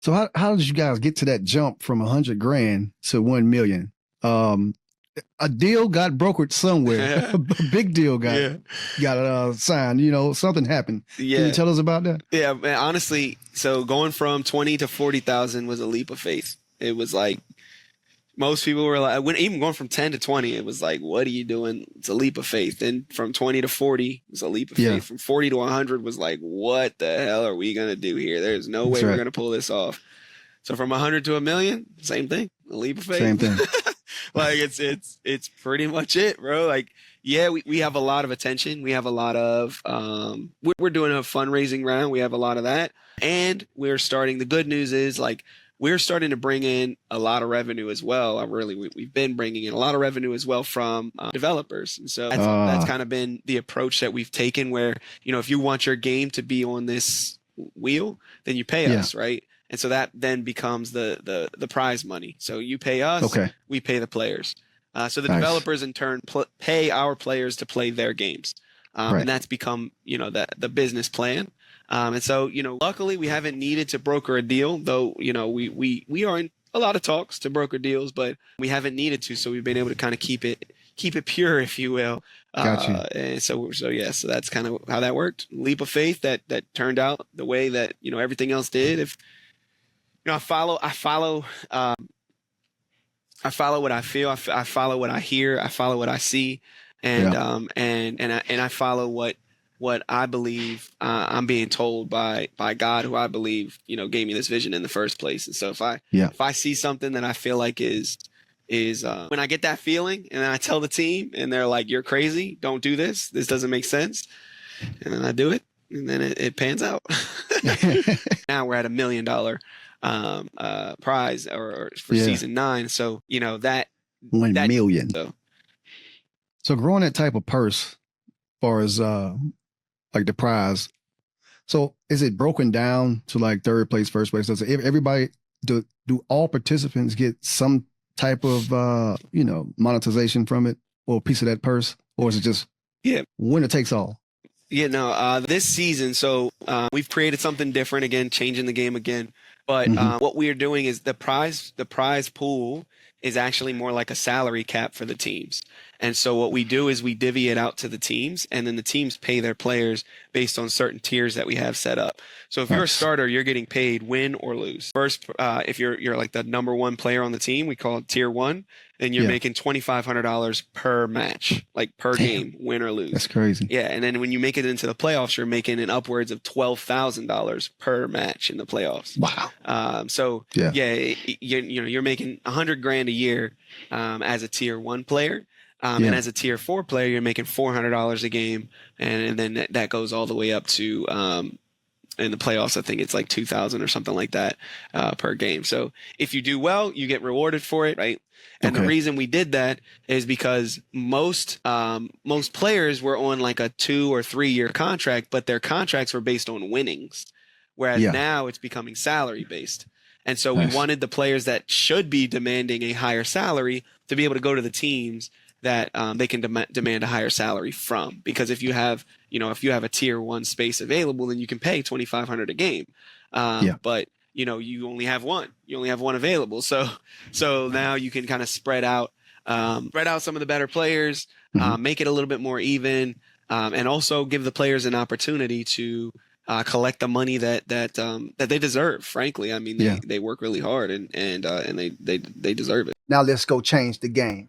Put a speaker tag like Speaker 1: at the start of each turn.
Speaker 1: So how did you guys get to that jump from 100 grand to 1 million? A deal got brokered somewhere. A big deal got signed. You know, something happened.
Speaker 2: Yeah.
Speaker 1: Can you tell us about that?
Speaker 2: Yeah, man, honestly, so going from 20 to 40,000 was a leap of faith. It was like most people were like, even going from 10 to 20, it was like, what are you doing? It's a leap of faith. Then from 20 to 40 was a leap of faith. From 40 to 100 was like, what the hell are we gonna do here? There's no way we're gonna pull this off. So from 100 to 1 million, same thing, a leap of faith.
Speaker 1: Same thing.
Speaker 2: Like it's pretty much it, bro. Like, yeah, we have a lot of attention. We have a lot of we're doing a fundraising round. We have a lot of that, and we're starting. The good news is, like, we're starting to bring in a lot of revenue as well. We've been bringing in a lot of revenue as well from developers, and so that's kind of been the approach that we've taken. Where, you know, if you want your game to be on this wheel, then you pay us, right? And so that then becomes the prize money. So you pay us, we pay the players. So the developers in turn pay our players to play their games. And that's become, you know, the business plan. And so, you know, luckily we haven't needed to broker a deal, though, you know, we are in a lot of talks to broker deals, but we haven't needed to. So we've been able to kind of keep it pure, if you will. And so so that's kind of how that worked. Leap of faith that turned out the way that, you know, everything else did. If, you know, I follow what I feel. I follow what I hear. I follow what I see, and I follow what I believe I'm being told by God, who I believe, you know, gave me this vision in the first place. And so if I see something that I feel like is when I get that feeling, and then I tell the team, and they're like, "You're crazy. Don't do this. This doesn't make sense," and then I do it, and then it pans out. Now we're at $1 million. Prize or for season 9. So, you know, that
Speaker 1: 1 million. So growing that type of purse, as far as like the prize. So is it broken down to like third place, first place? Does everybody do all participants get some type of you know, monetization from it, or a piece of that purse, or is it just winner takes all?
Speaker 2: Yeah, no, this season, so we've created something different again, changing the game again. But what we are doing is the prize pool is actually more like a salary cap for the teams. And so what we do is we divvy it out to the teams, and then the teams pay their players based on certain tiers that we have set up. So if you're a starter, you're getting paid win or lose. First, if you're like the number 1 player on the team, we call it tier 1, then you're making $2,500 per match, like per game, win or lose.
Speaker 1: That's crazy.
Speaker 2: Yeah, and then when you make it into the playoffs, you're making an upwards of $12,000 per match in the playoffs.
Speaker 1: Wow.
Speaker 2: So you're making 100 grand a year as a tier 1 player. And as a tier 4 player, you're making $400 a game, and then that goes all the way up to in the playoffs, I think it's like 2,000 or something like that per game. So if you do well, you get rewarded for it, right? And the reason we did that is because most players were on like a 2 or 3 year contract, but their contracts were based on winnings, whereas now it's becoming salary based. And so we wanted the players that should be demanding a higher salary to be able to go to the teams that they can demand a higher salary from. Because if you have a tier 1 space available, then you can pay $2,500 a game. But you know, you only have one. You only have one available. So now you can kind of spread out some of the better players, make it a little bit more even, and also give the players an opportunity to collect the money that they deserve. Frankly, I mean, they work really hard, and they deserve it.
Speaker 1: Now let's go change the game.